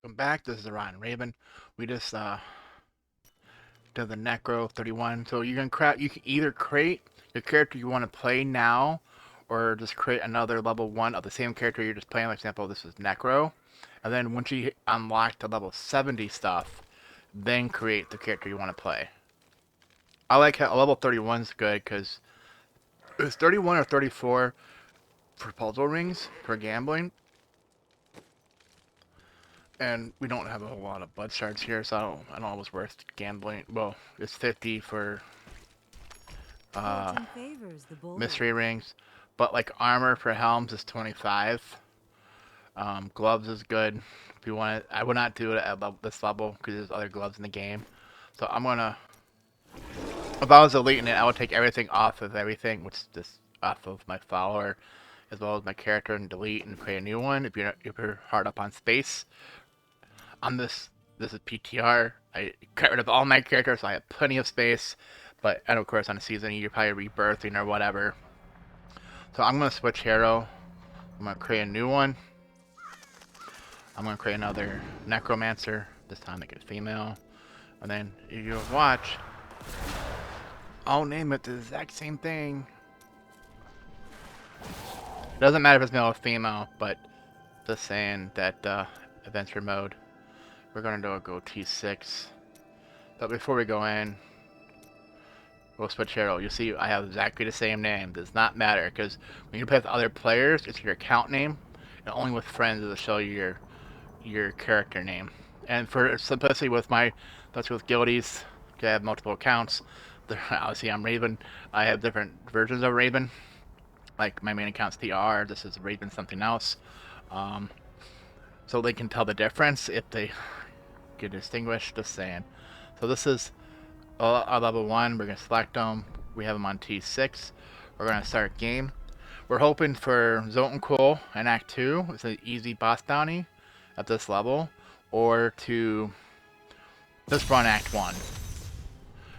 Welcome back. This is Ryan Raven. We just did the Necro 31. So you can either create the character you want to play now, or just create another level 1 of the same character you're just playing. For example, this is Necro. And then once you unlock the level 70 stuff, then create the character you want to play. I like how level 31 is good because it's 31 or 34 for puzzle rings for gambling. And we don't have a whole lot of blood shards here, so I don't know if it's worth gambling. Well, it's 50 for mystery rings, but like armor for helms is 25. Gloves is good. If you want it, I would not do it at this level because there's other gloves in the game. So I'm gonna, if I was deleting it, I would take everything off of everything, which is just off of my follower, as well as my character, and delete and create a new one. If you're hard up on space. On this is PTR. I got rid of all my characters, so I have plenty of space. But, and of course, on a season, you're probably rebirthing or whatever. So I'm going to switch hero. I'm going to create a new one. I'm going to create another Necromancer. This time make it female. And then, if you watch, I'll name it the exact same thing. It doesn't matter if it's male or female, but just saying that adventure mode. We're going to go T6. But before we go in, we'll switch hero. You see I have exactly the same name. Does not matter, because when you play with other players, it's your account name. And only with friends it'll show you your character name. And for simplicity with with guildies, I have multiple accounts. Obviously I'm Raven. I have different versions of Raven. Like my main account's TR, this is Raven something else. So they can tell the difference if they get distinguished, just saying. So this is our level 1. We're going to select them. We have them on T6. We're going to start game. We're hoping for Zotencool in Act 2. It's an easy boss bounty at this level. Or to just run Act 1.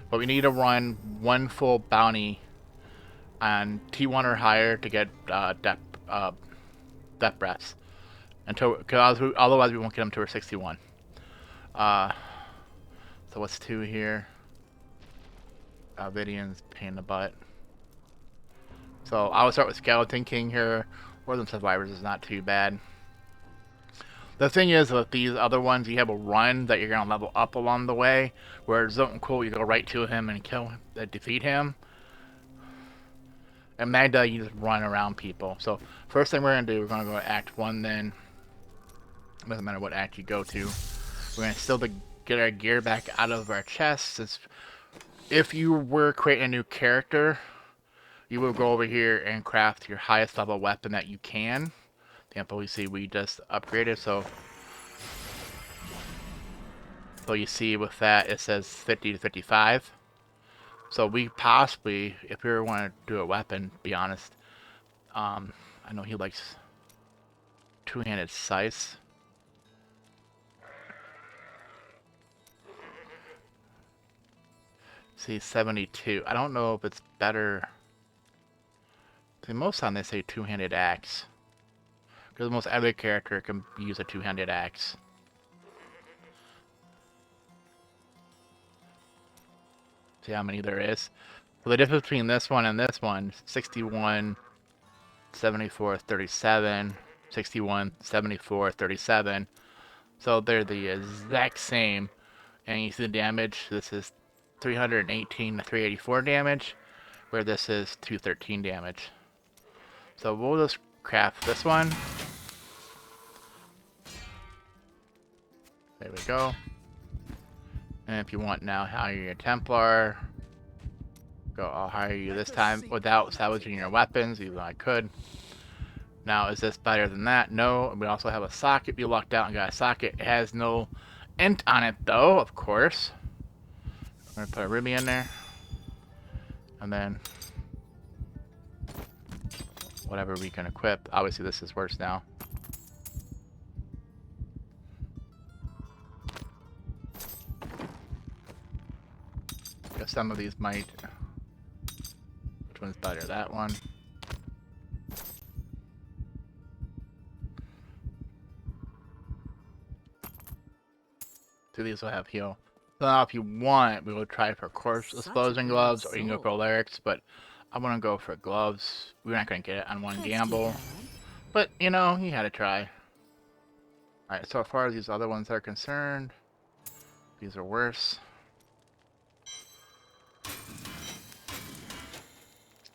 But we need to run one full bounty on T1 or higher to get death breaths. Because otherwise we won't get them to our 61. So what's 2 here? Vidian's pain in the butt. So I would start with Skeleton King here. Rhythm Survivors is not too bad. The thing is, with these other ones, you have a run that you're going to level up along the way. Where Zotencool, you go right to him and kill him, defeat him. And Magda, you just run around people. So first thing we're going to do, we're going to go to Act 1 then. It doesn't matter what act you go to. We're going to still get our gear back out of our chests. Since if you were creating a new character, you will go over here and craft your highest level weapon that you can. Example, you see we just upgraded, so you see with that it says 50 to 55. So we possibly, if we want to do a weapon, be honest, I know he likes two-handed scythes. See, 72. I don't know if it's better. See, most time they say two-handed axe. Because most every character can use a two-handed axe. See how many there is? So the difference between this one and this one, 61, 74, 37, 61, 74, 37. So they're the exact same. And you see the damage, this is 318 to 384 damage, where this is 213 damage. So we'll just craft this one. There we go. And if you want now hire your Templar, I'll hire you this time without salvaging your weapons, even though I could. Now, is this better than that? No. We also have a socket. You lucked out and got a socket. It has no int on it, though, of course. I'm going to put a ruby in there. And then whatever we can equip. Obviously, this is worse now. Guess some of these might. Which one's better? That one. So these will have heal. So now if you want, we will try for corpse explosion gloves, or you can go for lyrics, but I want to go for gloves. We're not going to get it on one gamble. But, you know, you had to try. Alright, so as far as these other ones are concerned, these are worse.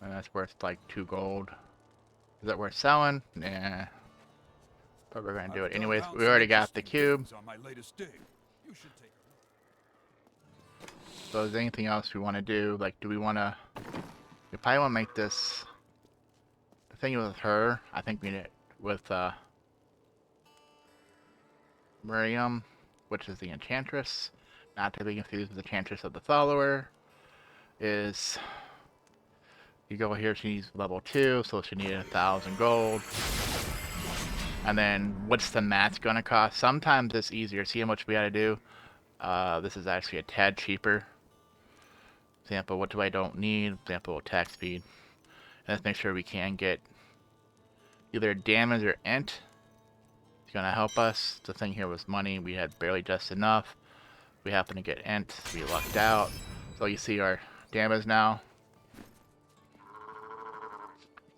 And that's worth like 2 gold. Is that worth selling? Nah. But we're going to do it anyways. We already got the cube. So is there anything else we want to do? Like, do we want to... We probably want to make this... The thing with her, I think we need it with Miriam, which is the Enchantress. Not to be confused with the Enchantress of the Follower. Is... You go here, she needs level 2, so she needed 1,000 gold. And then, what's the match gonna cost? Sometimes it's easier. See how much we gotta do? This is actually a tad cheaper. Example, what do I don't need? Example, attack speed. And let's make sure we can get either damage or int. It's gonna help us. The thing here was money. We had barely just enough. We happen to get int. We lucked out. So you see our damage now.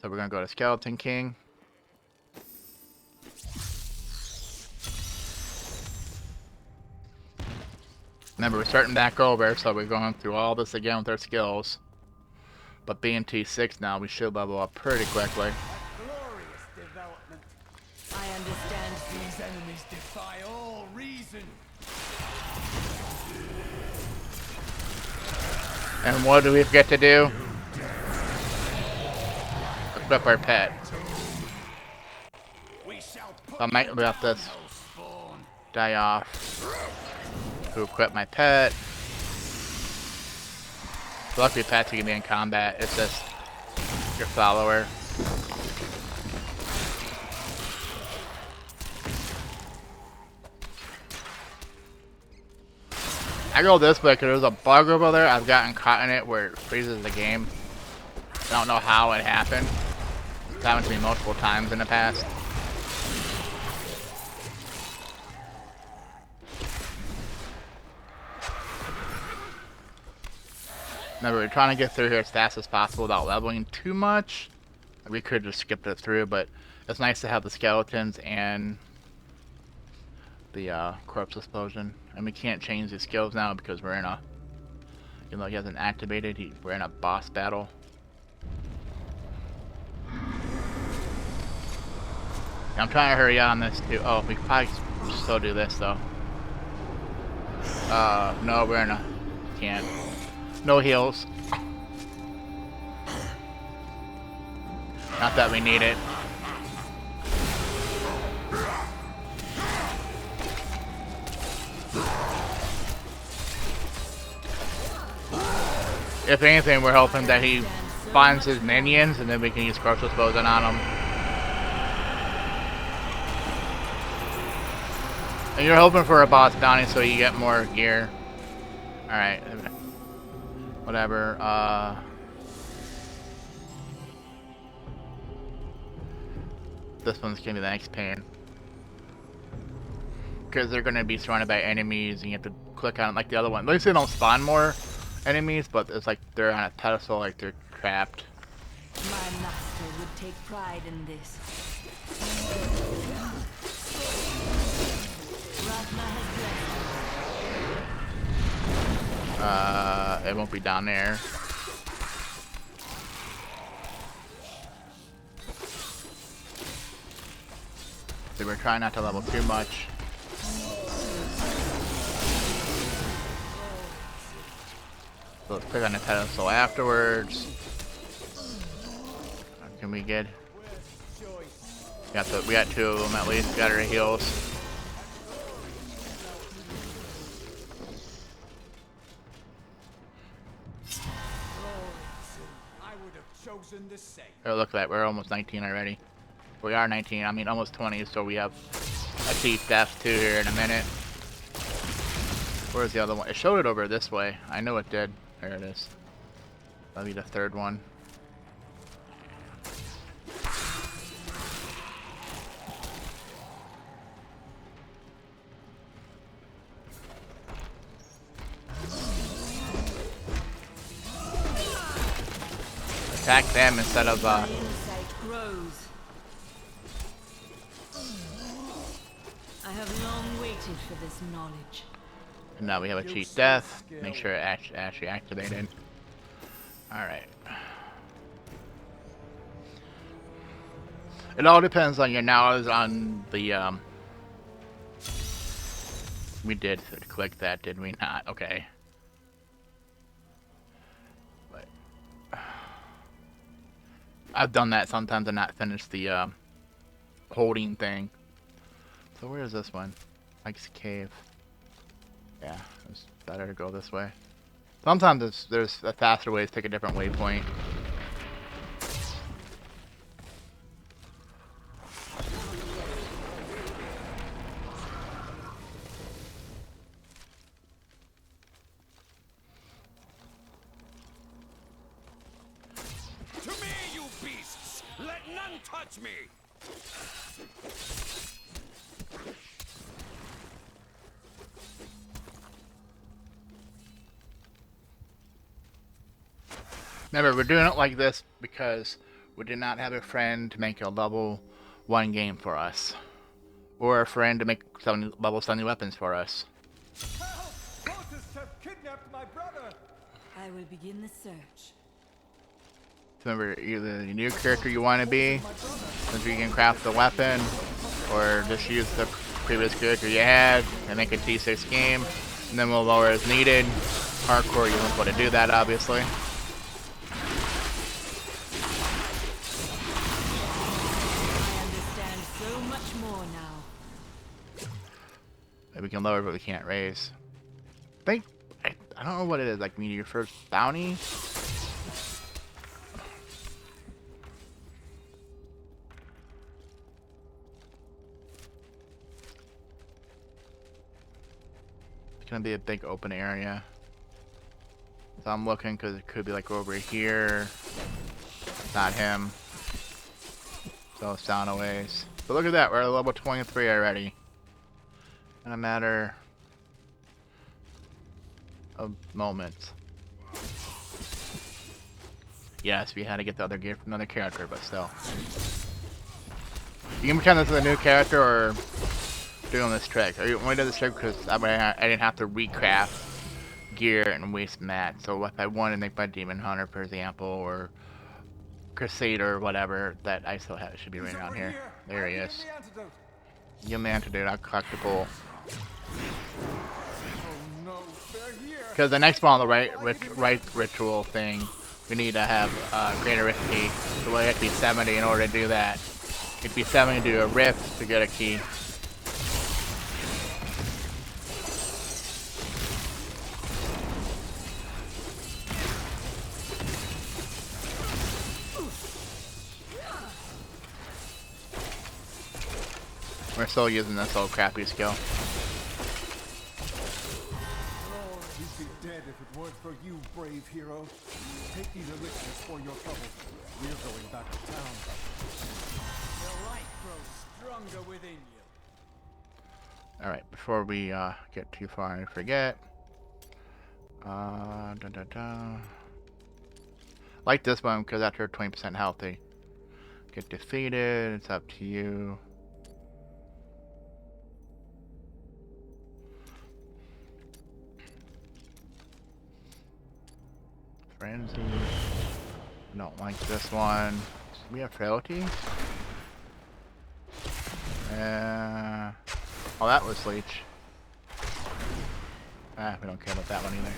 So we're gonna go to Skeleton King. Remember, we're starting back over, so we're going through all this again with our skills. But being T6 now, we should level up pretty quickly. Glorious development. I understand these enemies defy all reason. And what do we get to do? Equip our pet. I might let this die off to equip my pet. Luckily, pets can be in combat. It's just your follower. I go this way because there's a bug over there. I've gotten caught in it where it freezes the game. I don't know how it happened. It's happened to me multiple times in the past. Remember, we're trying to get through here as fast as possible without leveling too much. We could just skip it through, but it's nice to have the skeletons and the corpse explosion. And we can't change the skills now because we're in a... Even though he hasn't activated, we're in a boss battle. I'm trying to hurry on this too. Oh, we probably still do this though. No, we're in a... Can't. No heals. Not that we need it. If anything, we're hoping that he finds his minions and then we can use corpse explosion on them. And you're hoping for a boss bounty so you get more gear. Alright. Whatever. This one's gonna be the next pain. Because they're gonna be surrounded by enemies and you have to click on it like the other one. At least they don't spawn more enemies, but it's like they're on a pedestal, like they're trapped. My master would take pride in this. It won't be down there. So we're trying not to level too much. So let's click on the pedestal afterwards. Can we get? We got 2 of them at least. Got our heals. Oh, look at that. We're almost 19 already. We are 19. I mean, almost 20. So we have a chief death too here in a minute. Where's the other one? It showed it over this way. I know it did. There it is. That'll be the 3rd one. attack them instead of My insight grows. I have long waited for this knowledge. and now we have a cheat death. Make sure it actually activated. Alright. It all depends on your knowledge on the we did click that, did we not? Okay. But I've done that sometimes and not finished the holding thing. So where is this one? Mike's cave. Yeah, it's better to go this way. Sometimes there's a faster way to take a different waypoint. To me, you beasts! Let none touch me! Remember, we're doing it like this because we did not have a friend to make a level 1 game for us. Or a friend to make level 70 weapons for us. Help! Cultists have kidnapped my brother! I will begin the search. Remember, either the new character you want to be, since you can craft the weapon, or just use the previous character you had and make a T6 game, and then we'll lower as needed. Hardcore, you won't be able to do that, obviously. We can lower, but we can't raise. I don't know what it is. Like, maybe your first bounty. It's gonna be a big open area. So I'm looking because it could be like over here. Not him. So it's down a ways. But look at that. We're at level 23 already. In a matter of moments. Yes, we had to get the other gear from another character, but still. You can pretend this is a new character or doing this trick. I only did this trick because I didn't have to recraft gear and waste mats. So if I wanted to make my Demon Hunter, for example, or Crusader or whatever, that I still have, it should be right around here. There he is. Give me the antidote, I'll collect the bowl. Because the next one on the right ritual thing, we need to have greater rift key. So we have to be 70 in order to do that. You have to be 70 to do a rift to get a key. We're still using this old crappy skill. You'd be dead if it weren't for you, brave hero. Take these elixirs for your trouble. We're going back to town. The light grows stronger within you. Alright, before we get too far and forget. Like this one because after 20% healthy. Get defeated, it's up to you. Frenzy. Don't like this one. We have frailty. Oh, that was leech. Ah, we don't care about that one either.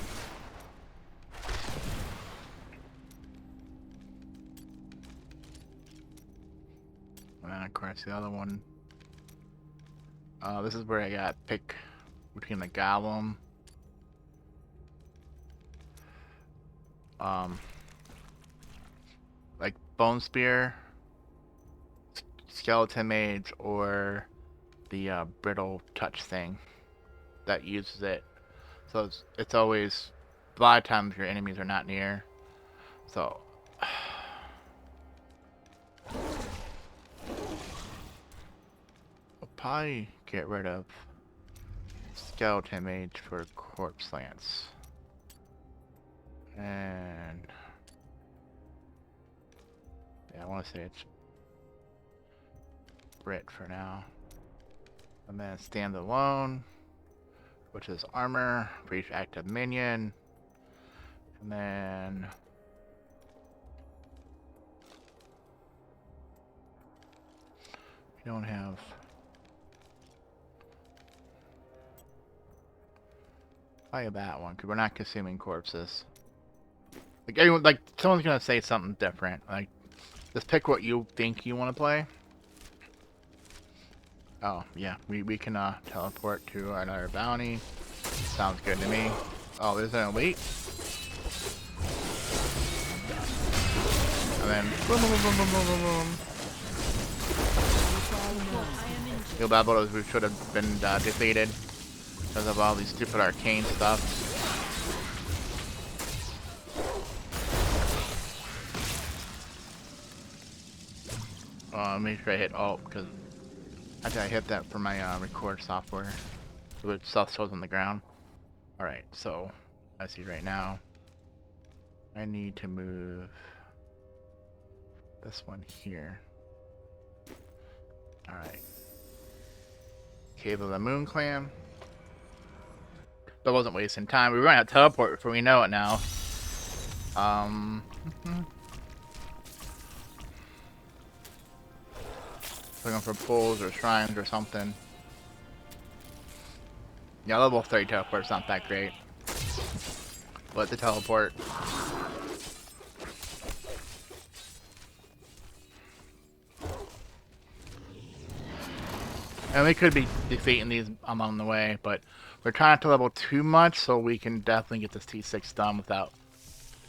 And of course, the other one. This is where I got pick between the golem. Like Bone Spear, Skeleton Mage, or the Brittle Touch thing that uses it. So it's always, a lot of times your enemies are not near. So we'll probably get rid of Skeleton Mage for Corpse Lance. And Yeah, I want to say it's Brit for now. And then stand alone, which is armor for each active minion. And then we don't have probably that one because we're not consuming corpses. Like everyone, like someone's gonna say something different. Like, just pick what you think you want to play. Oh yeah, we can teleport to another bounty. Sounds good to me. Oh, there's an elite. And then boom, boom, boom, boom, boom, boom, boom. Feel bad about those who should have been defeated because of all these stupid arcane stuff. Make sure I hit Alt because I think I hit that for my record software. So stuff shows on the ground. Alright, so I see right now I need to move this one here. Alright. Cave of the Moon Clan. That wasn't wasting time. We were going to teleport before we know it now. Looking for pools or shrines or something. Yeah, level 30 teleport's not that great. But the teleport. And we could be defeating these along the way, but we're trying not to level too much so we can definitely get this T6 done without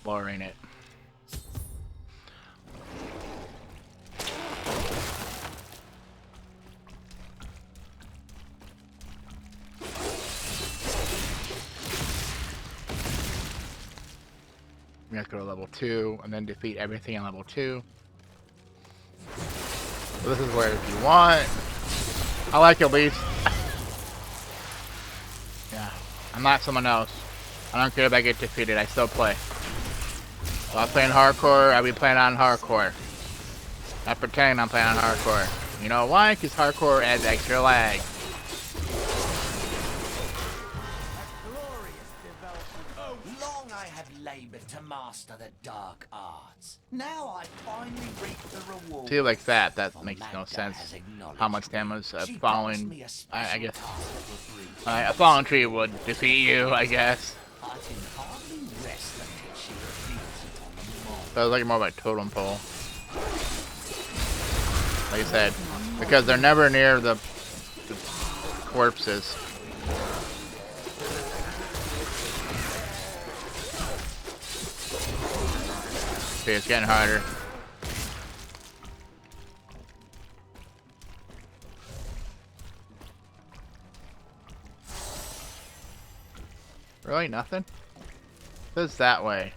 lowering it. We have to go to level 2 and then defeat everything on level 2. So this is where if you want, I like elites. Yeah, I'm not someone else. I don't care if I get defeated, I still play. If I'm playing hardcore, I'll be playing on hardcore. Not pretending I'm playing on hardcore. You know why? Because hardcore adds extra lag. To master the dark arts. Now I finally reap the reward. See, like that makes no sense. How much damage a falling, I guess, a fallen tree would defeat you, I guess. So it's like more of a totem pole. Like I said, because they're never near the corpses. See, it's getting harder. Really? Nothing? This is that way.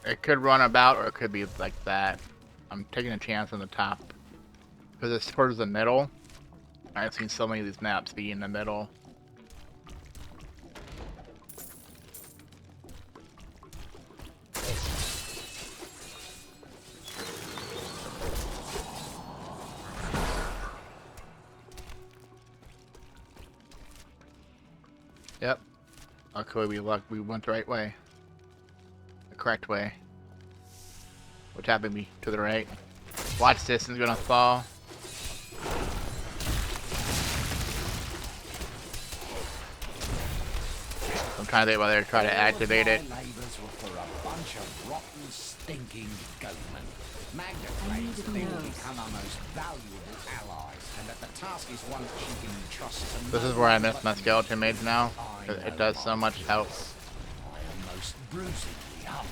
It could run about or it could be like that. I'm taking a chance on the top. Because it's towards the middle. I've seen so many of these maps be in the middle. Yep. Okay, we went the right way. The correct way. Which happened to be to the right. Watch this, it's gonna fall. I'm trying to think whether to try to activate it. Magda claims that they will become our most valuable allies, and that the task is one that she can trust to. This is where I miss my skeleton mage now. It does so much help. I am most bruisingly humble.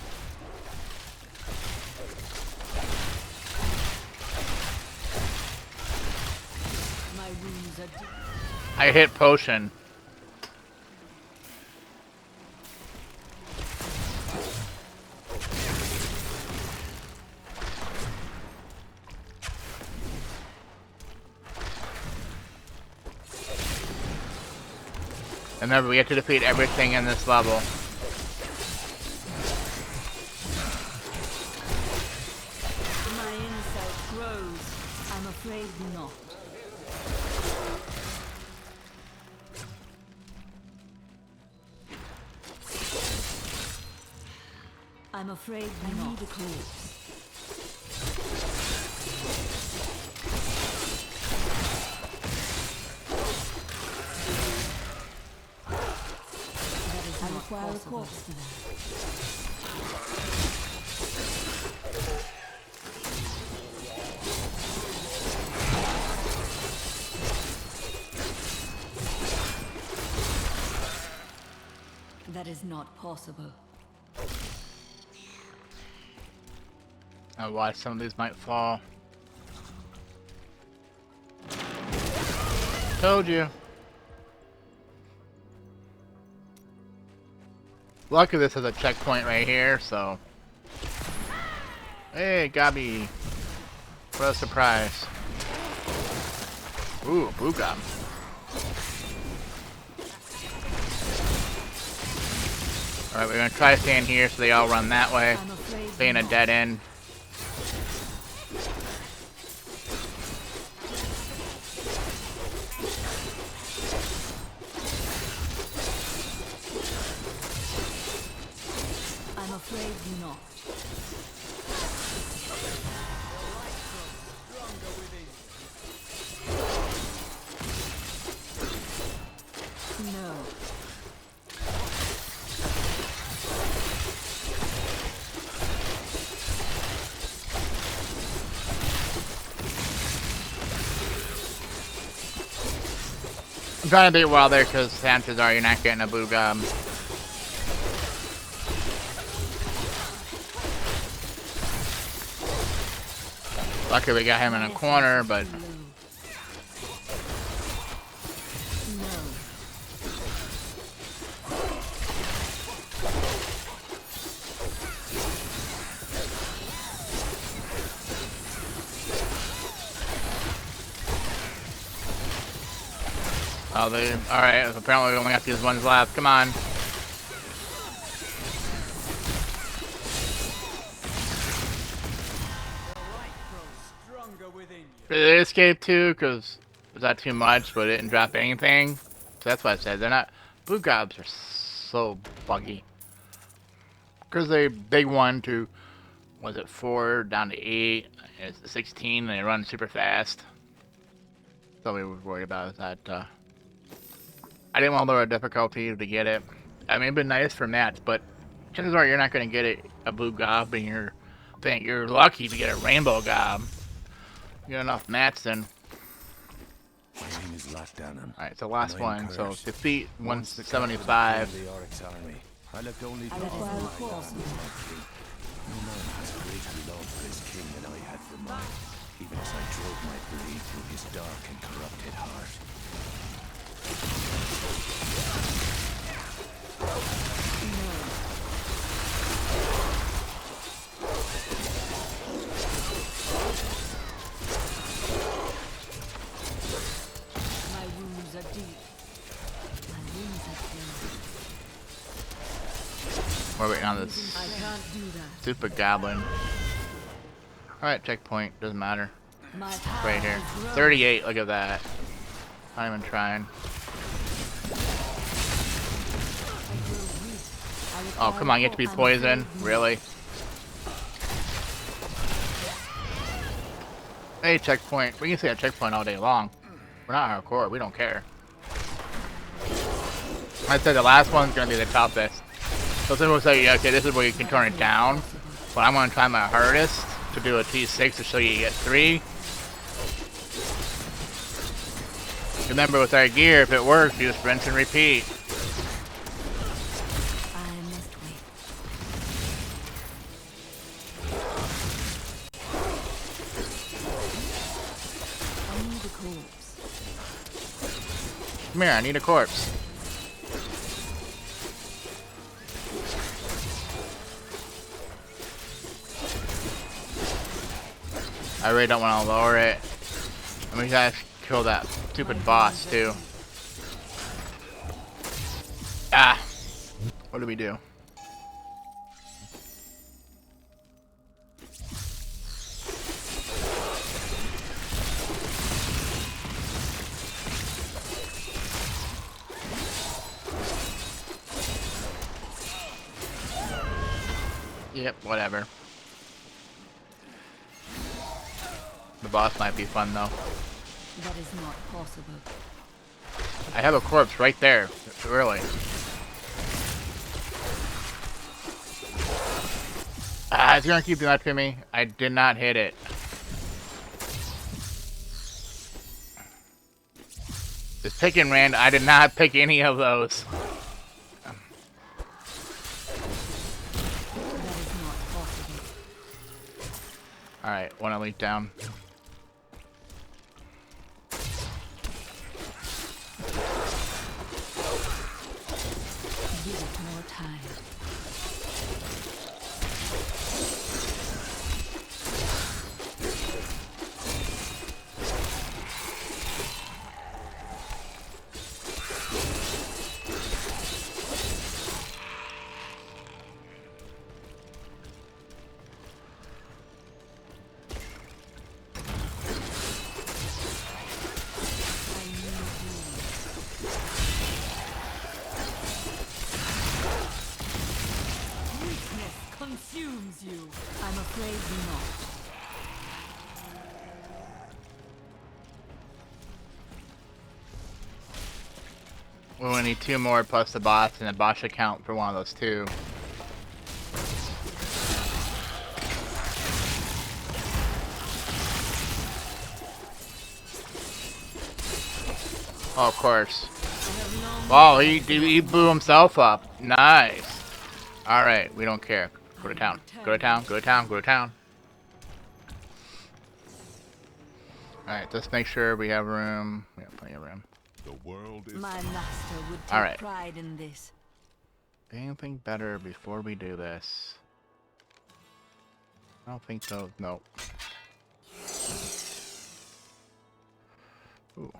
My wounds are deep. I hit potion. Remember, we have to defeat everything in this level. I'm afraid I need a corpse. That is not require a corpse for that. That is not possible. I'll watch some of these might fall. Told you. Luckily this has a checkpoint right here, so. Hey, Gabi. What a surprise. Ooh, blue gum. Alright, we're gonna try to stand here so they all run that way. Stay in a dead end. I'm afraid not. No. I'm trying to be wild there because chances are you're not getting a blue gum. Luckily we got him in a corner, but oh, they alright, apparently we only got these ones left. Come on. Did they escape too? Because was that too much, but it didn't drop anything? So that's what I said. They're not. Blue gobs are so buggy. Because they won to, was it 4 down to 8? It's 16 and they run super fast. So we were worried about that. I didn't want to lower difficulty to get it. I mean, it'd been nice for mats, but chances are you're not going to get it a blue gob, and you're lucky to get a rainbow gob. You get enough mats, then. My name is Lockdown. Alright, so last one. So cursed. defeat Once the 175. the Oryx army. I looked only I for require a my corpse. God. No man has greater love for his king than I had for mine, even as I drove my blade through his dark and corrupted heart. My wounds are deep. My wounds are clean. We're waiting on this I can't do that. stupid goblin. Alright, checkpoint. Doesn't matter. My Right here. 38, look at that. Not even trying. Oh, come on, you have to be poisoned? Really? Hey, checkpoint. We can stay at checkpoint all day long. We're not hardcore. We don't care. I said the last one's going to be the toughest. So some will say, yeah, okay, this is where you can turn it down. But I'm going to try my hardest to do a T6 to show you get 3. Remember, with our gear, if it works, you just rinse and repeat. I must wait. I need a corpse. Come here, I need a corpse. I really don't want to lower it. And we gotta kill that stupid boss, too. Ah! What do we do? Yep, whatever. The boss might be fun though. That is not possible. I have a corpse right there. Really. Ah, it's gonna keep doing that to me. I did not hit it. It's picking random. I did not pick any of those. That is not possible. Alright, one elite down. Give it more time. Consumes you. I'm afraid not. We only need 2 more plus the boss, and the boss should count for one of those 2. Oh, of course. Wow, he blew himself up. Nice. Alright, we don't care. Go to town. Go to town. Go to town. Go to town. Alright, just make sure we have room. We have plenty of room. The world is My master would take Alright. pride in this. Anything better before we do this? I don't think so. Nope. Ooh.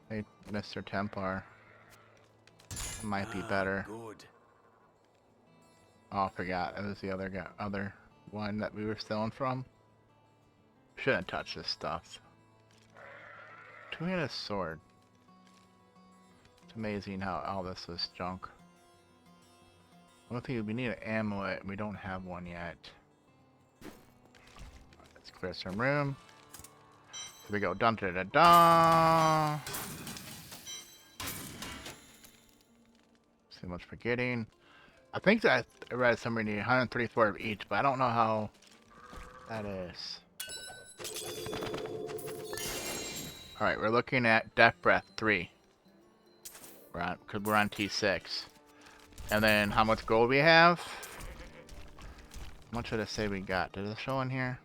Hey, Mr. Templar. Might be better. good. Oh, I forgot. It was the other guy, other one that we were stealing from. Shouldn't touch this stuff. 2-handed sword. It's amazing how all this was junk. One thing, we need an amulet, and we don't have one yet. Let's clear some room. Here we go. Dun da da da. So much for getting. I think that I read somewhere near 134 of each, but I don't know how that is. Alright, we're looking at Death Breath 3. Because we're on T6. And then how much gold we have? How much did it say we got? Did it show in here?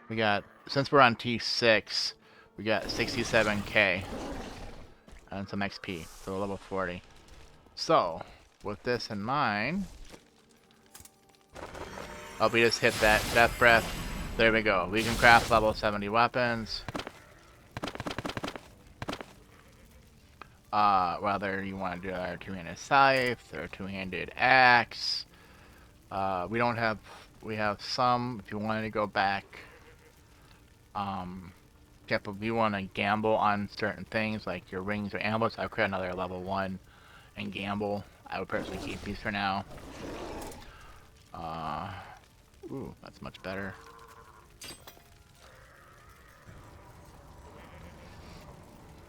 We got, since we're on T6, we got 67k. And some XP, so level 40. So, with this in mind, oh, we just hit that Death Breath. There we go. We can craft level 70 weapons. Whether you want to do our 2-handed scythe or 2-handed axe. We don't have, we have some, if you wanted to go back. If you want to gamble on certain things like your rings or amulets, I'll create another level 1 and gamble. I would personally keep these for now. Ooh, that's much better.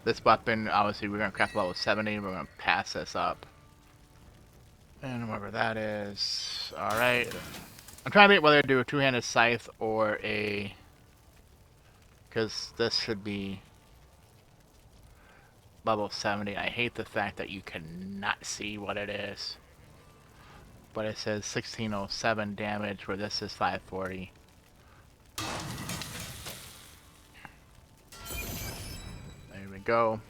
This weapon, obviously, we're going to craft level 70. We're going to pass this up. And whatever that is. Alright. I'm trying to think whether to do a 2-handed scythe or a... Because this should be level 70. I hate the fact that you cannot see what it is. But it says 1607 damage, where this is 540. There we go.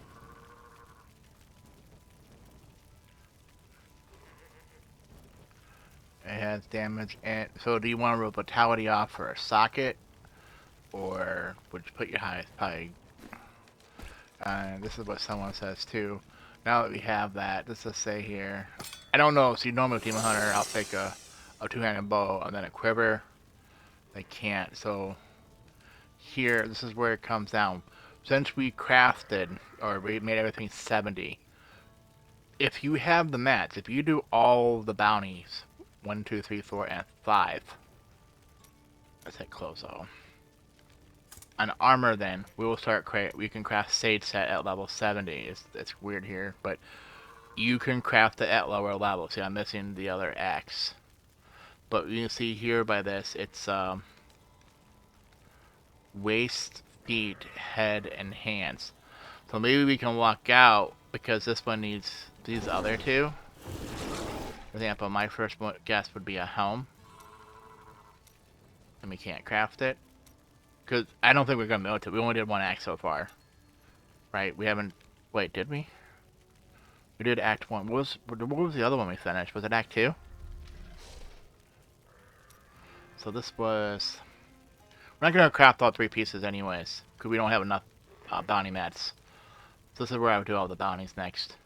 It has damage, and so do you want to roll vitality off for a socket? Or would you put your highest probably? This is what someone says too. Now that we have that, let's just say here, I don't know. See, normally with Demon Hunter, I'll take a 2-handed bow and then a quiver. They can't. So here, this is where it comes down. Since we crafted or we made everything 70, if you have the mats, if you do all the bounties, 1, 2, 3, 4, and 5. Let's hit close though. On armor, then we will start we can craft sage set at level 70. It's weird here, but you can craft it at lower levels. See, I'm missing the other axe, but you can see here by this, it's waist, feet, head, and hands. So maybe we can walk out because this one needs these other two. For example, my first guess would be a helm, and we can't craft it. Because I don't think we're going to be able to. We only did one act so far. Right? We haven't... Wait, did we? We did Act 1. What was the other one we finished? Was it Act 2? So this was... We're not going to craft all 3 pieces anyways. Because we don't have enough bounty mats. So this is where I would do all the bounties next.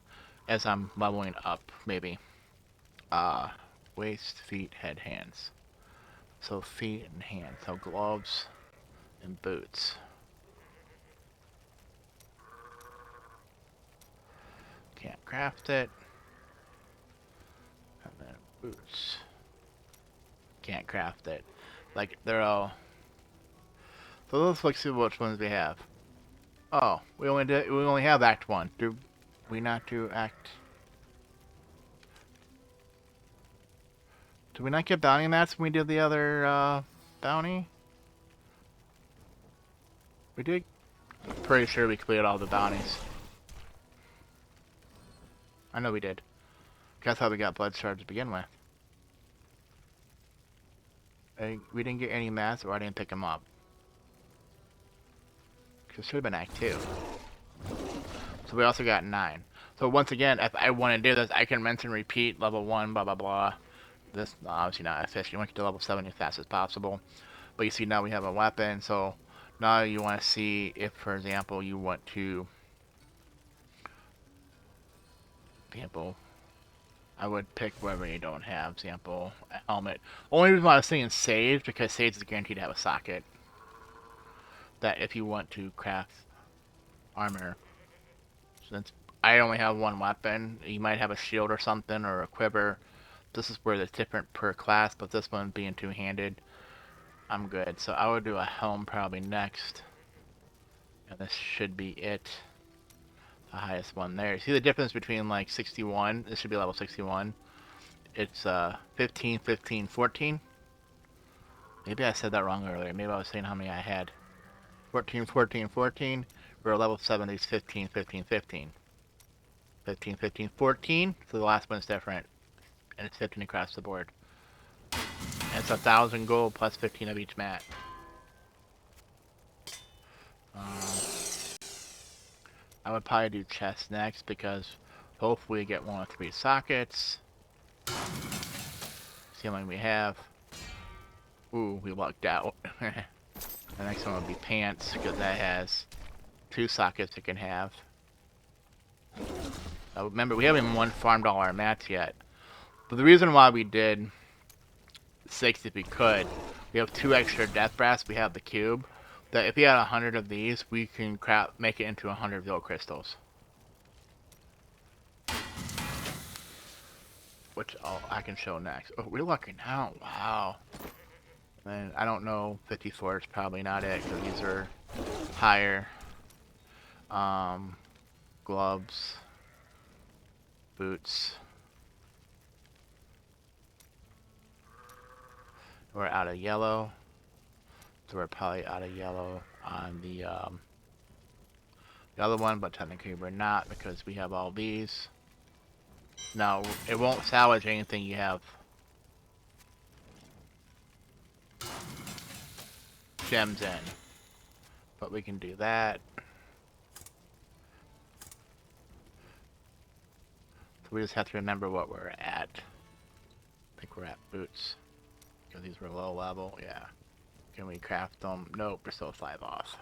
As I'm leveling up, maybe. Waist, feet, head, hands. So feet and hands. So gloves... and boots. Can't craft it. And then boots. Can't craft it. Like, they're all... So let's see which ones we have. Oh, we only have Act 1. Do we not do Act... Did we not get bounty mats when we did the other, bounty? We did. Pretty sure we completed all the bounties. I know we did. That's how we got blood shards to begin with. We didn't get any mats, or I didn't pick them up. It should have been Act 2. So we also got 9. So once again, if I want to do this, I can rinse and repeat level 1, blah blah blah. This obviously not efficient. You want to get to level 7 as fast as possible. But you see now we have a weapon, so now you want to see if, for example, you want to, example, I would pick whatever you don't have, example, a helmet. Only reason why I was saying sage, because sage is guaranteed to have a socket. That if you want to craft armor, since I only have one weapon, you might have a shield or something, or a quiver. This is where it's different per class, but this one being two-handed, I'm good. So I would do a helm probably next. And this should be it. The highest one there. See the difference between like 61? This should be level 61. It's 15, 15, 14. Maybe I said that wrong earlier. Maybe I was saying how many I had. 14, 14, 14. We're level 70 is 15, 15, 15. 15, 15, 14. So the last one's different. And it's 15 across the board. And it's 1,000 gold plus 15 of each mat. I would probably do chest next because hopefully we get 1 of 3 sockets. See how many we have. Ooh, we lucked out. The next one would be pants because that has 2 sockets it can have. Remember, we haven't even farmed all our mats yet. But the reason why we did 6 if we could, we have 2 extra death brass, we have the cube. That if we had 100 of these, we can make it into 100 Vil crystals. Which I can show next. Oh, we're lucking out. Wow. And I don't know, 54 is probably not it, because these are higher. Gloves. Boots. We're out of yellow. So we're probably out of yellow on the other one, but technically we're not because we have all these. No, it won't salvage anything you have gems in. But we can do that. So we just have to remember what we're at. I think we're at boots. Because these were low level, yeah. Can we craft them? Nope, we're still 5 off.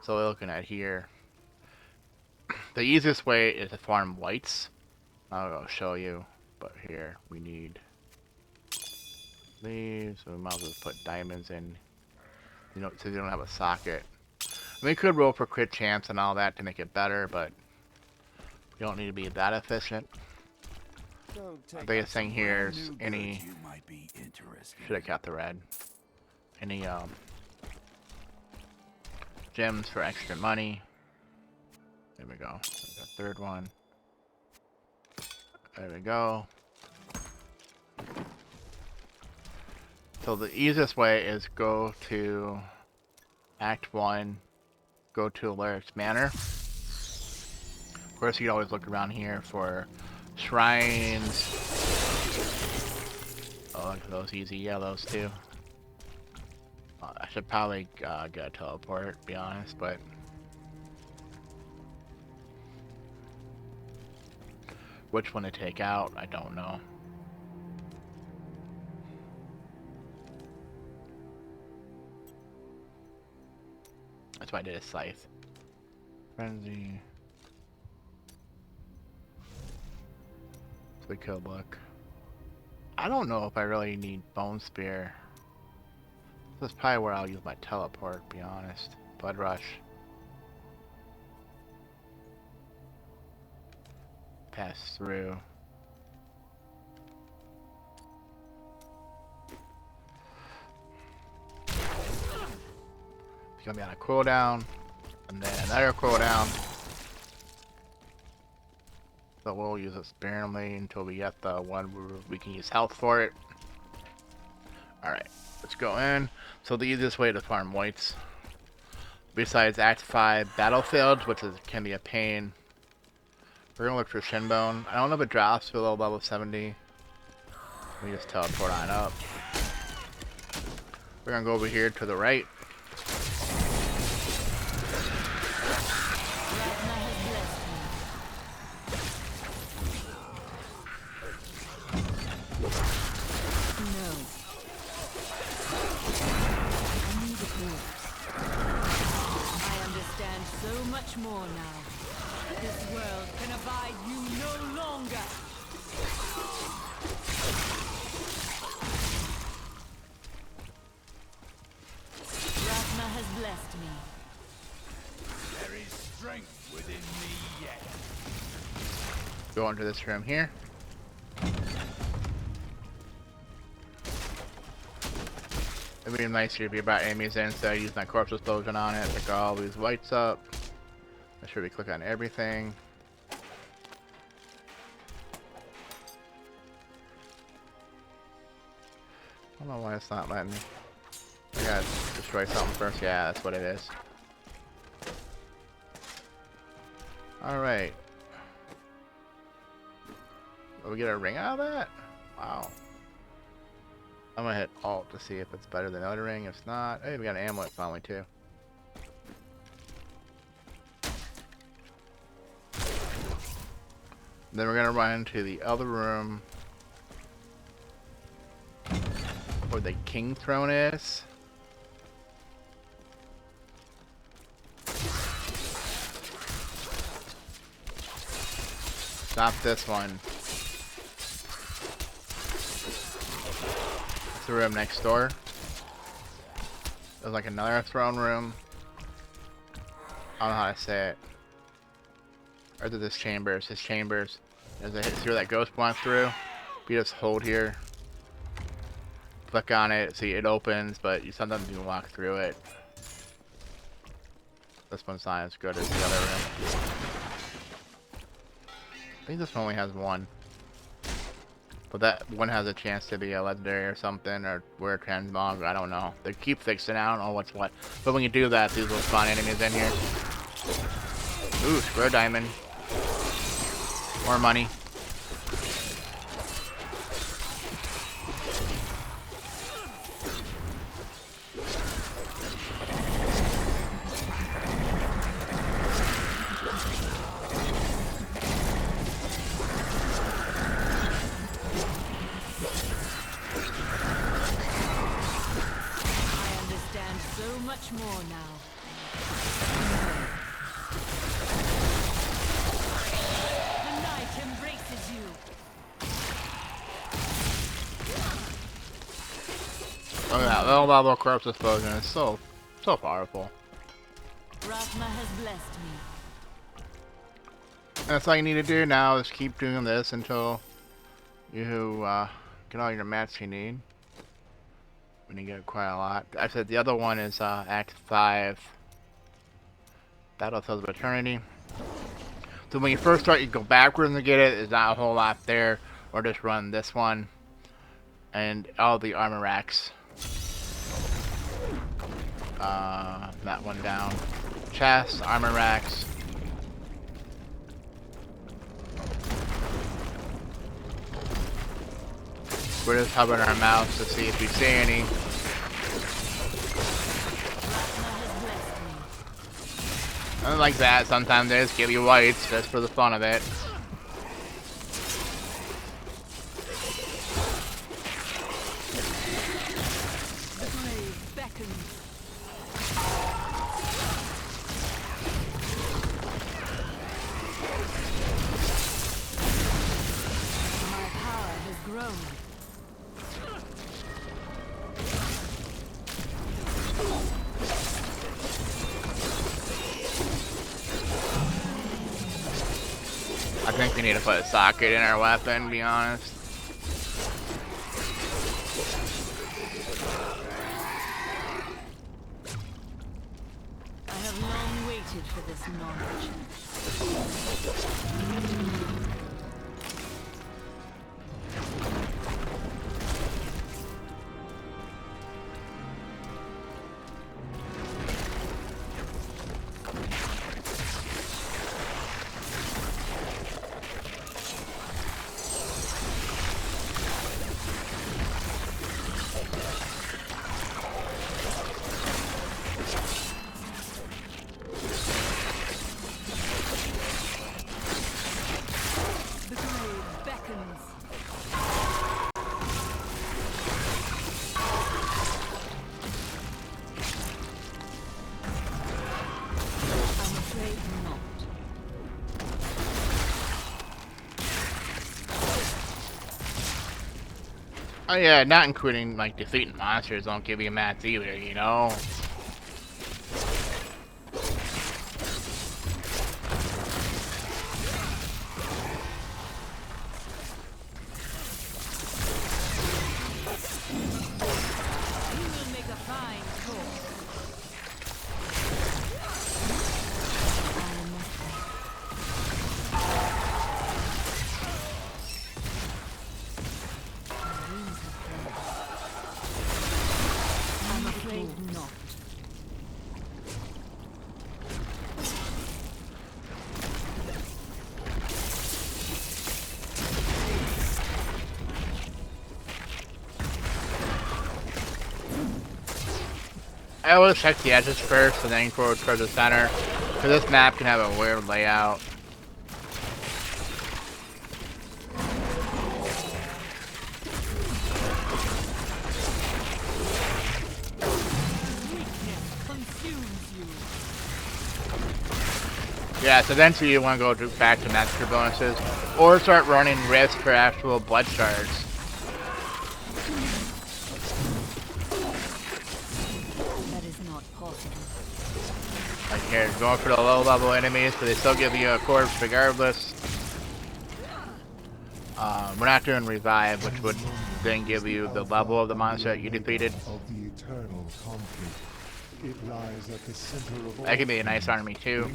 So we're looking at here. The easiest way is to farm whites. I'll show you. But here, we need these. So we might as well put diamonds in. You know, so you don't have a socket. I mean, we could roll for crit chance and all that to make it better, but we don't need to be that efficient. Don't The take biggest thing here is New any. goods you might be interested Should have kept the red. Any gems for extra money. There we go. There's a third one. There we go. So the easiest way is go to Act 1, go to Lyric's Manor. Of course, you can always look around here for shrines. Oh, look at those easy yellows too. I should probably get a teleport, to be honest, but which one to take out, I don't know. That's why I did a scythe. Frenzy. So we could look. I don't know if I really need Bone Spear. This is probably where I'll use my teleport, to be honest. Blood Rush. Pass through. It's gonna be on a cooldown, and then another cooldown. So we'll use it sparingly until we get the one where we can use health for it. Alright, let's go in. So the easiest way to farm whites, besides Act 5 battlefields, which can be a pain, we're gonna look for Shinbone. I don't know if it drops below level 70. We just teleport on up. We're gonna go over here to the right. So much more now. This world can abide you no longer. Rathma has blessed me. There is strength within me yet. Go into this room here. It'd be nicer if you brought enemies in instead of using that corpse explosion on it. Pick all these whites up. Make sure we click on everything. I don't know why it's not letting me. I gotta destroy something first. Yeah, that's what it is. Alright. Will we get a ring out of that? Wow. I'm gonna hit Alt to see if it's better than Elder Ring. If it's not, hey, we got an amulet finally too. Then we're gonna run into the other room where the King Throne is. Stop this one. It's the room next door. There's like another throne room. I don't know how to say it. Or is it this chambers? His chambers. There's a see where that ghost went through? If you just hold here, click on it, see it opens, but you sometimes you can walk through it. This one's not as good as the other room. I think this one only has one. But that one has a chance to be a legendary or something, or wear a transmog, I don't know. They keep fixing it, I don't know what's what. But when you do that, these will spawn enemies in here. Ooh, square diamond. More money. Much more now. The night embraces you. Oh yeah, that level corpse explosion is so powerful. Rathma has blessed me. And that's all you need to do now is keep doing this until You get all your mats you need. When you get quite a lot. I said the other one is Act 5. Battlefields of Eternity. So when you first start, you go backwards and get it. There's not a whole lot there. Or just run this one. And all the armor racks. That one down. Chests, armor racks. We're just hovering our mouse to see if we see any. Nothing like that. Sometimes they just give you whites just for the fun of it. I think we need to put a socket in our weapon, to be honest. I have long waited for this knowledge. Oh yeah, not including like defeating monsters don't give you mats either, you know? I always check the edges first and then go towards the center, because this map can have a weird layout. Yeah, so eventually you want to go back to master bonuses, or start running risk for actual blood shards. Like here, going for the low level enemies, but they still give you a corpse regardless. We're not doing revive, which would then give you the level of the monster that you defeated. That could be a nice army too.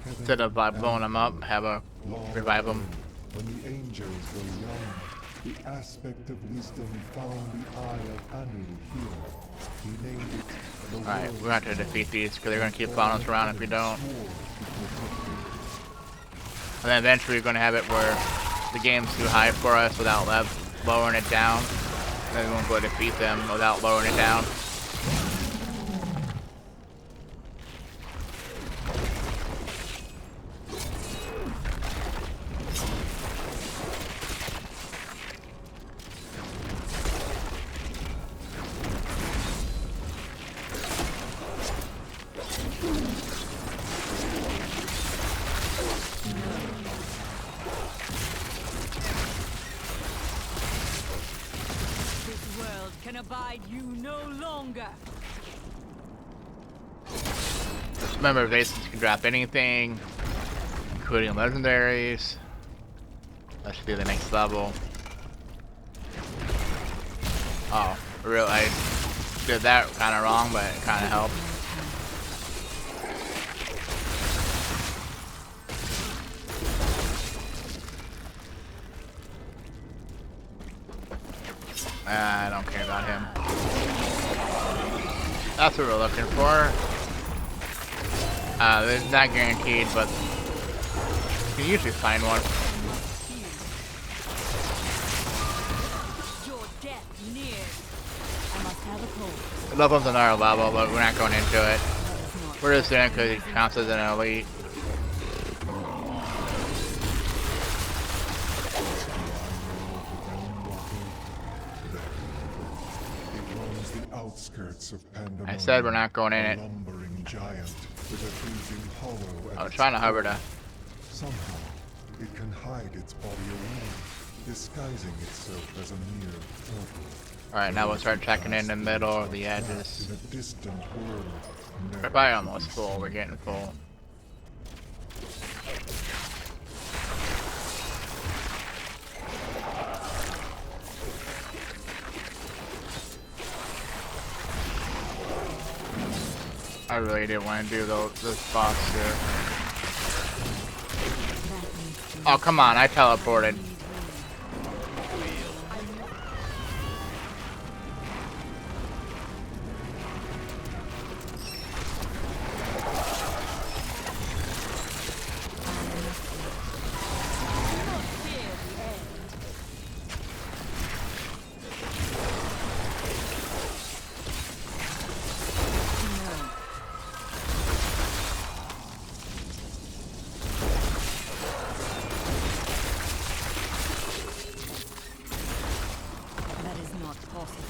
Instead of blowing them up, have a revive them. When the angels were young, the aspect of wisdom found the eye of Anu here. He named it the Alright, we're going to have to defeat these because they're going to keep following us around if we don't. And then eventually we're going to have it where the game's too high for us without lowering it down. And then we won't go defeat them without lowering it down. Can abide you no longer. Just remember, evasives can drop anything, including legendaries. That should be the next level. Oh, really? I did that kind of wrong, but it kind of helped. I don't care about him. That's what we're looking for. It's not guaranteed, but you can usually find one. Your death nears. I must have a cold. The level's another level, but we're not going into it. We're just doing it because it counts as an elite. Outskirts of Pandemonium, I said we're not going in a it. lumbering giant with a freezing hollow at I was its trying to hover core. to. Somehow, it can hide its body away, disguising itself as a mere portal. Alright, now we'll start checking in the middle or the Trapped edges. in a distant world, We're never probably to almost be full. seen. We're getting full. I really didn't want to do this boss here. Oh, come on. I teleported. That is not possible.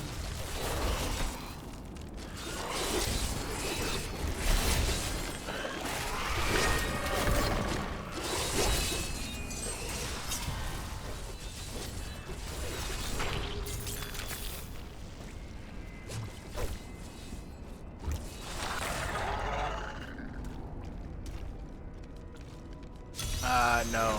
No.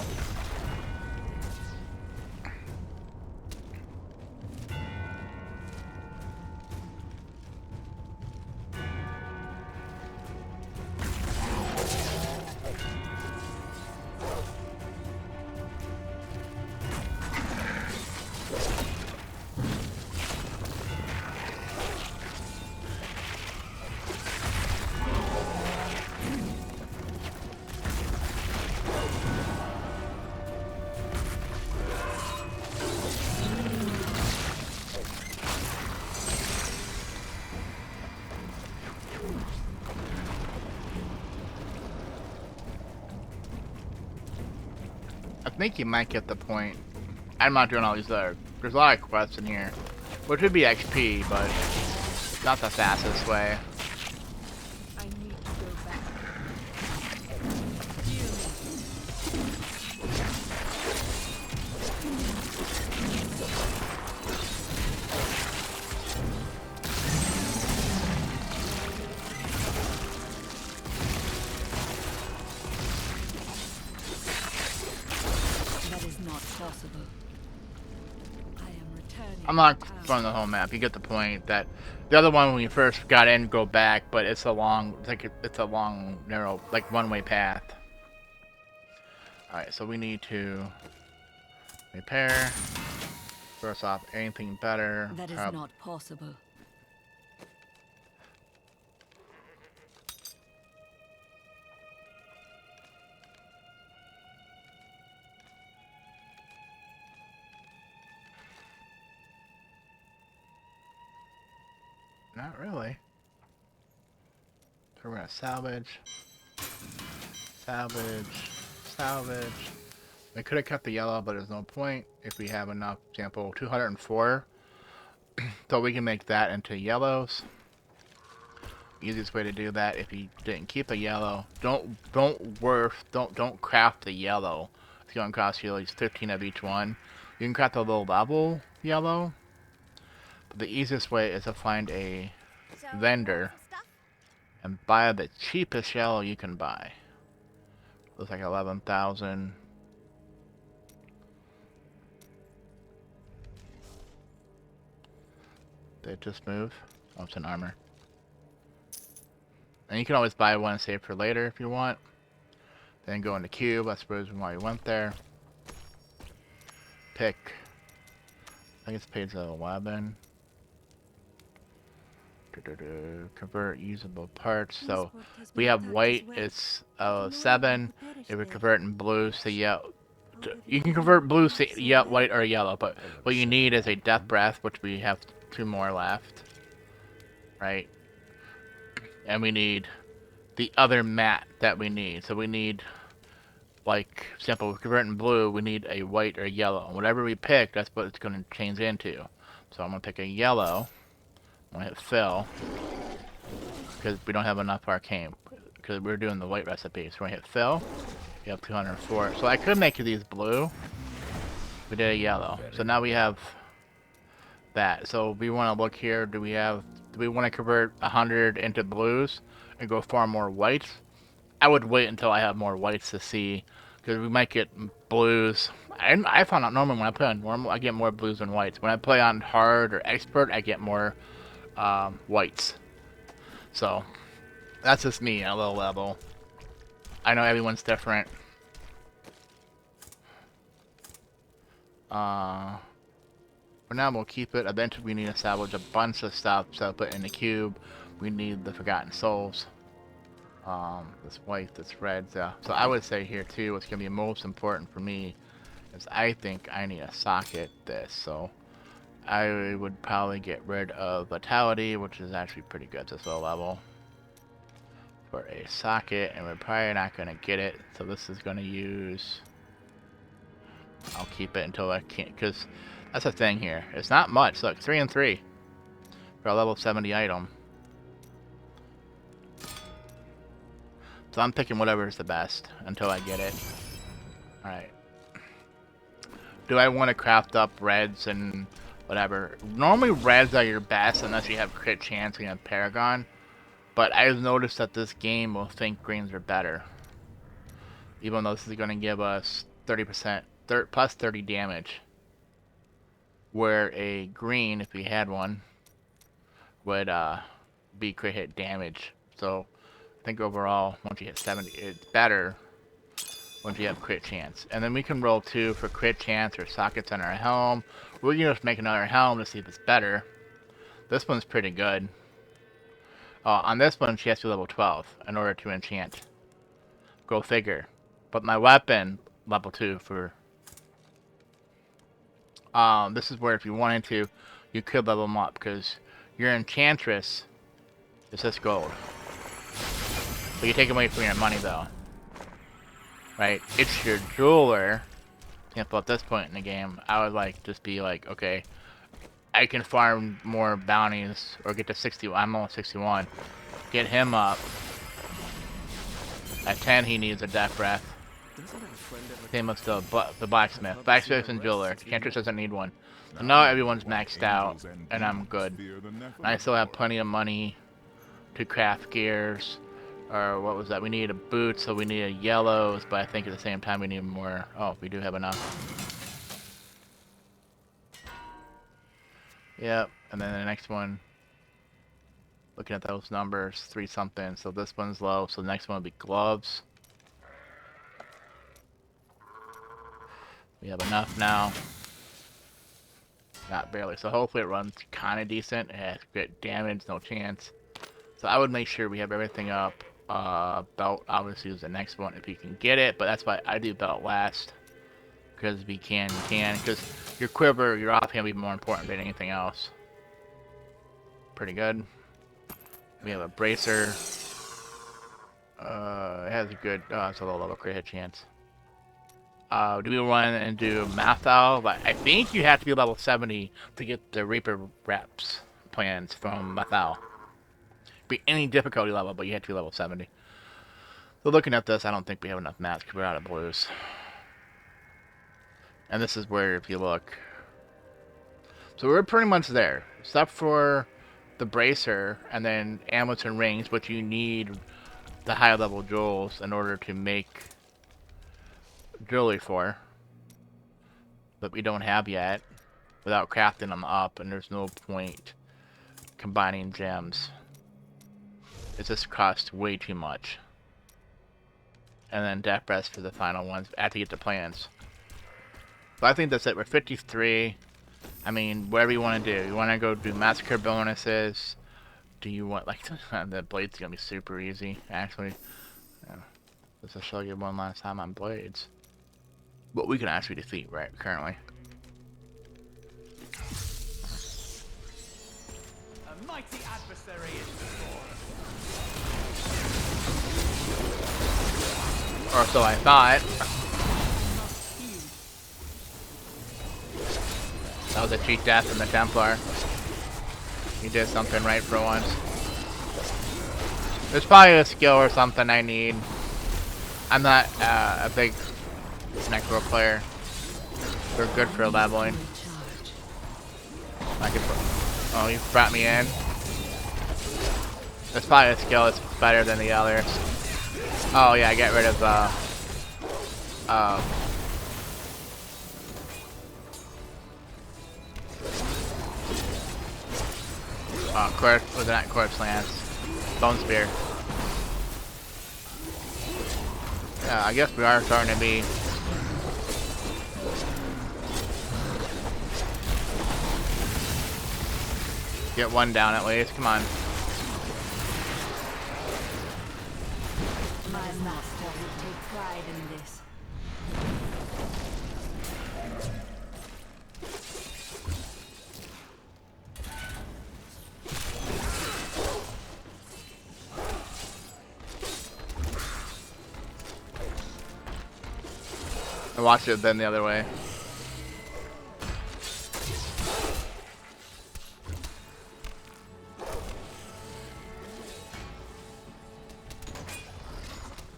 I think you might get the point. I'm not doing all these other. There's a lot of quests in here, which would be XP, but it's not the fastest way. I need to go back. Heal me. That is not possible. I am returning. I'm not to town. from the whole map. You get the point that the other one when you first got in, go back, but it's a long, it's a long, narrow, like one-way path. All right, so we need to repair. First off, anything better? That is not possible. Not really. So we're gonna salvage, salvage, salvage. We could have kept the yellow, but there's no point if we have enough. Example 204. So we can make that into yellows. Easiest way to do that, if you didn't keep a yellow, don't craft the yellow. It's gonna cost you at least 15 of each one. You can craft a low level yellow, but the easiest way is to find a vendor and buy the cheapest yellow you can buy. Looks like 11,000. They just move. Oh, it's an armor. And you can always buy one and save for later if you want. Then go into cube. That's the reason why you went there. Pick. I think it's page 11. Convert usable parts. So we have white. It's 7. If we convert in blues to yellow, you can convert blues to white or yellow. But what you need is a death breath, which we have 2 more left, right? And we need the other mat that we need. So we need, like, simple convert in blue. We need a white or yellow. And whatever we pick, that's what it's going to change into. So I'm gonna pick a yellow. I'm gonna hit fill. Because we don't have enough arcane. Because we're doing the white recipe. So we're gonna hit fill. We have 204. So I could make these blue. We did a yellow. So now we have that. So we want to look here. Do we want to convert 100 into blues and go farm more whites? I would wait until I have more whites to see. Because we might get blues. I found out normally when I play on normal, I get more blues than whites. When I play on hard or expert, I get more whites. So, that's just me at a low level. I know everyone's different. For now, we'll keep it. Eventually, we need to salvage a bunch of stuff, so put in the cube. We need the Forgotten Souls. This white, this red. So I would say here, too, what's going to be most important for me is I think I need to socket this. So, I would probably get rid of Vitality, which is actually pretty good at this low level, for a socket, and we're probably not going to get it, so this is going to use... I'll keep it until I can't, because that's the thing here. It's not much. Look, 3 and 3 for a level 70 item. So I'm picking whatever is the best until I get it. Alright. Do I want to craft up reds and whatever? Normally reds are your best unless you have crit chance and you have Paragon. But I've noticed that this game will think greens are better. Even though this is going to give us 30%, plus 30 damage. Where a green, if we had one, would be crit hit damage. So I think overall, once you hit 70, it's better once you have crit chance. And then we can roll 2 for crit chance or sockets on our helm. We can just make another helm to see if it's better. This one's pretty good. On this one, she has to be level 12 in order to enchant. Go figure. But my weapon, level 2 for... this is where if you wanted to, you could level them up, because your enchantress is this gold. But you take away from your money, though. Right? It's your jeweler. For example, at this point in the game, I would like just be like, okay, I can farm more bounties, or get to 60. I'm almost 61. Get him up. At 10, he needs a death breath. Same with the blacksmith. Blacksmith and jeweler. Enchantress doesn't need one. So now everyone's maxed out, and I'm good. And I still have plenty of money to craft gears. Or what was that? We need a boot, so we need a yellows, but I think at the same time we need more. Oh, we do have enough. Yep, and then the next one, looking at those numbers, 3 something, so this one's low, so the next one will be gloves. We have enough now. Not barely, so hopefully it runs kind of decent. It has good damage, no chance. So I would make sure we have everything up. Belt obviously is the next one if you can get it, but that's why I do belt last. Because if you can, because your quiver, your offhand will be more important than anything else. Pretty good. We have a bracer. It has a good, it's a low level crit hit chance. Do we run and do Mathal? But I think you have to be level 70 to get the Reaper reps plans from Mathal. Be any difficulty level, but you have to be level 70. So looking at this, I don't think we have enough mats because we're out of blues. And this is where, if you look, so we're pretty much there, except for the bracer and then amulets and rings, which you need the high level jewels in order to make jewelry for, but we don't have yet without crafting them up, and there's no point combining gems. It just costs way too much. And then Death Breath for the final ones after you get the plans. But I think that's it. We're 53. I mean, whatever you want to do. You want to go do massacre bonuses? Do you want, like, the blades are going to be super easy, actually. Yeah. Let's just show you one last time on blades. But we can actually defeat, right, currently. A mighty adversary is before. Or so I thought. That was a cheat death from the Templar. He did something right for once. There's probably a skill or something I need. I'm not a big necro player. They're good for leveling. I could. Oh, you brought me in. There's probably a skill that's better than the others. Oh yeah, get rid of corpse, was that corpse lance? Bone spear. Yeah, I guess we are starting to be. Get one down at least, come on. My master will take pride in this. I watched it then the other way.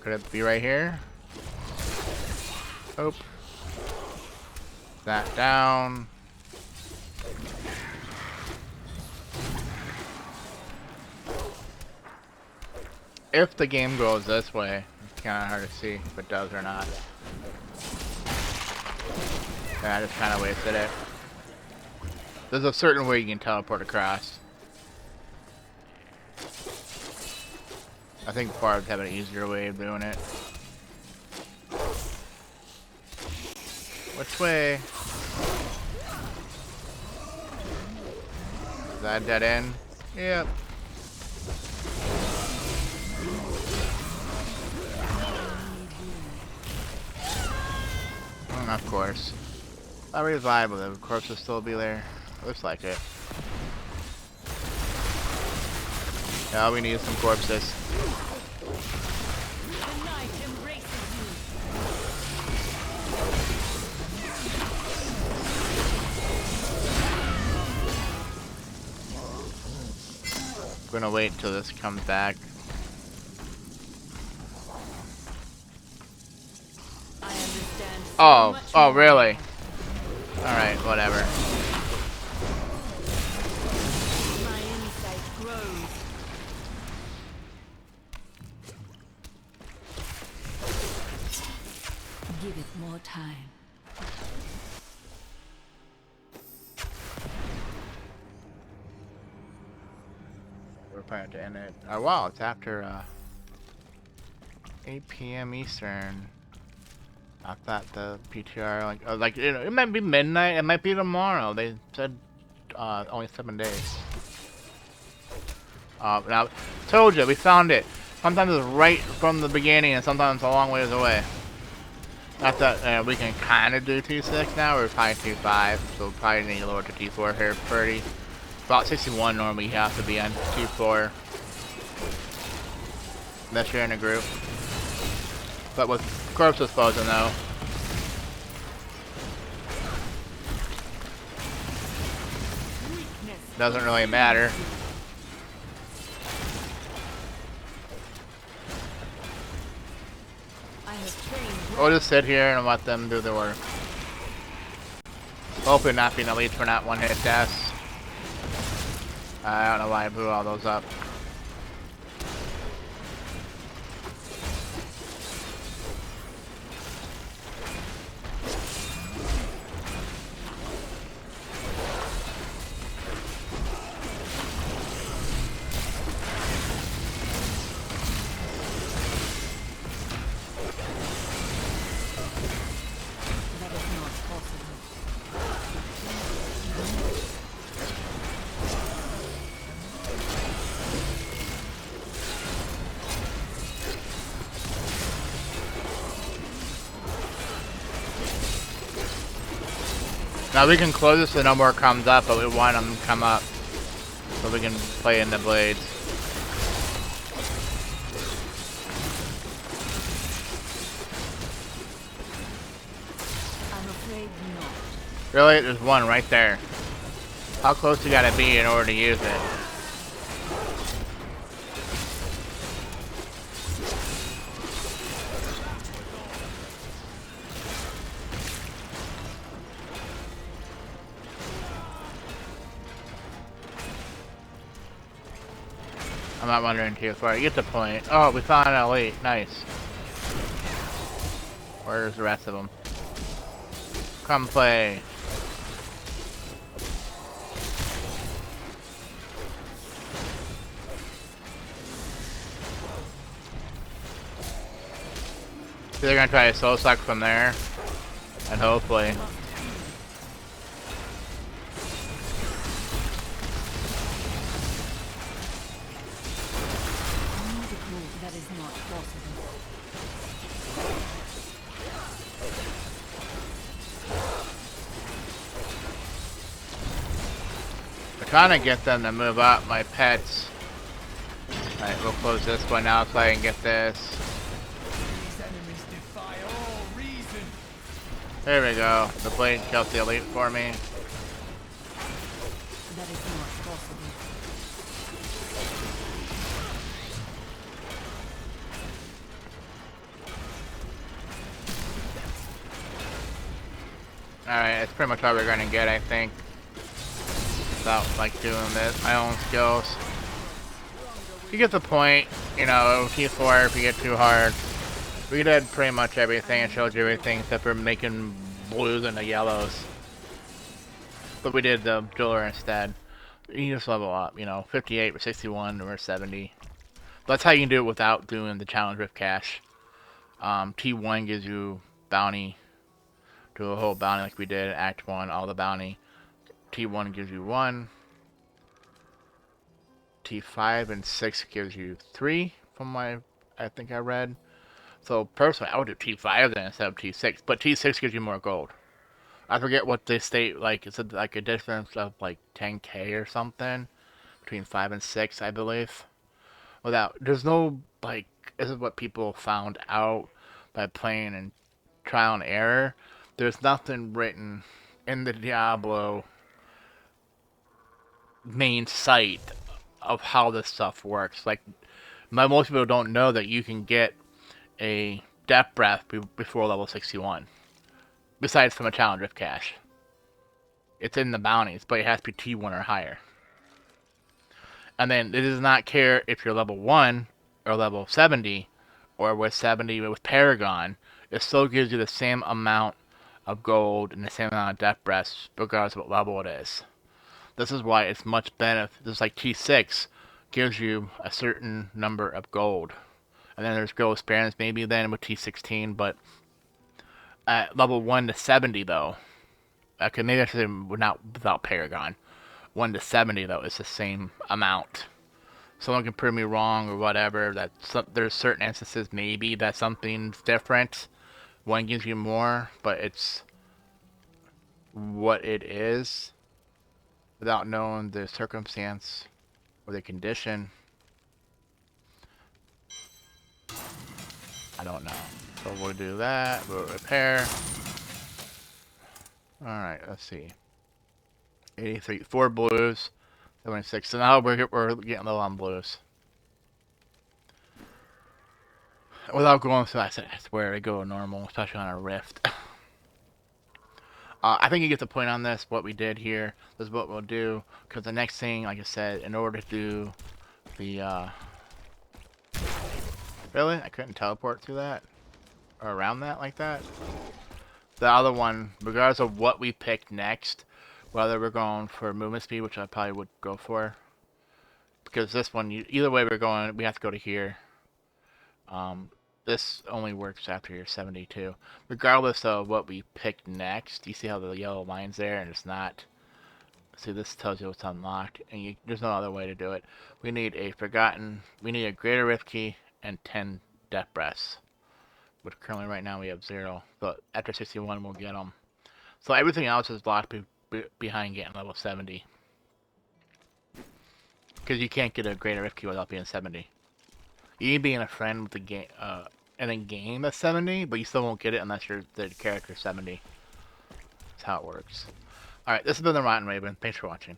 Could it be right here? Oh. That down. If the game goes this way, it's kind of hard to see if it does or not. Yeah, I just kind of wasted it. There's a certain way you can teleport across. I think Barbs have an easier way of doing it. Which way? Is that dead end? Yep. Of course. Not revive, but the corpse will still be there. Looks like it. Yeah, we need some corpses. The night embraces I'm gonna wait until this comes back. I understand. Oh, really? Alright, whatever. My insight grows. Give it more time. We're planning to end it. Oh wow, it's after 8 p.m. Eastern. I thought the PTR like you know, it might be midnight, it might be tomorrow. They said only 7 days. Now told you we found it. Sometimes it's right from the beginning, and sometimes it's a long ways away. I thought we can kind of do T6 now. We're probably T5, so we'll probably need to lower to T4 here pretty. About 61 normally you have to be on T4. Unless you're in a group. But with corpse disposal though. Doesn't really matter. I have trained. We'll just sit here and let them do the work. Hopefully not being elite for not one-hit deaths. I don't know why I blew all those up. Now we can close this so no more comes up, but we want them to come up so we can play in the blades. I'm afraid not. Really? There's one right there. How close you gotta be in order to use it? I'm not wondering too far. You get the point. Oh, we found an elite. Nice. Where's the rest of them? Come play. So they're gonna try to soul suck from there, and hopefully. That is not possible. I'm trying to get them to move up my pets. Alright, we'll close this one now so I can get this. These enemies defy all reason. There we go. The blade killed the elite for me. That is not possible. Alright, that's pretty much all we're gonna get, I think. Without, like, doing this, my own skills. You get the point, you know, T4 if you get too hard. We did pretty much everything, it showed you everything except for making blues and the yellows. But we did the jeweler instead. You just level up, you know, 58 or 61 or 70. That's how you can do it without doing the challenge with cash. T1 gives you bounty. Do a whole bounty like we did, Act 1, all the bounty. T1 gives you 1. T5 and 6 gives you 3, from my, I think I read. So personally, I would do T5 then instead of T6, but T6 gives you more gold. I forget what they state, like, it's like a difference of like 10k or something, between 5 and 6, I believe. Without, there's no, like, this is what people found out by playing and trial and error. There's nothing written in the Diablo main site of how this stuff works. Like, most people don't know that you can get a Death Breath before level 61. Besides from a challenge with cash. It's in the bounties, but it has to be T1 or higher. And then it does not care if you're level 1 or level 70, or with 70 with Paragon. It still gives you the same amount of gold and the same amount of Death Breaths, regardless of what level it is. This is why it's much better. Just like T6 gives you a certain number of gold. And then there's gold spares maybe then with T16, but at level 1 to 70 though, okay, maybe I should say not without Paragon. 1 to 70 though is the same amount. Someone can prove me wrong or whatever. That there's certain instances maybe that something's different. One gives you more, but it's what it is without knowing the circumstance or the condition. I don't know. So we'll do that. We'll repair. Alright, let's see. 83. 4 blues. 76. So now we're getting low on blues. Without going through, I swear, they go normal, especially on a rift. I think you get the point on this, what we did here. This is what we'll do. Because the next thing, like I said, in order to do the, Really? I couldn't teleport through that? Or around that like that? The other one, regardless of what we pick next, whether we're going for movement speed, which I probably would go for. Because this one, either way we're going, we have to go to here. This only works after you're 72. Regardless of what we pick next, you see how the yellow line's there and it's not... See, this tells you it's unlocked, and there's no other way to do it. We need a Greater Rift Key and 10 Death Breaths. But currently right now we have 0. But after 61 we'll get them. So everything else is blocked behind getting level 70. Because you can't get a greater Rift key without being 70. You can be in a friend with the game, in a game that's 70, but you still won't get it unless the character's 70. That's how it works. Alright, this has been the Rotten Raven. Thanks for watching.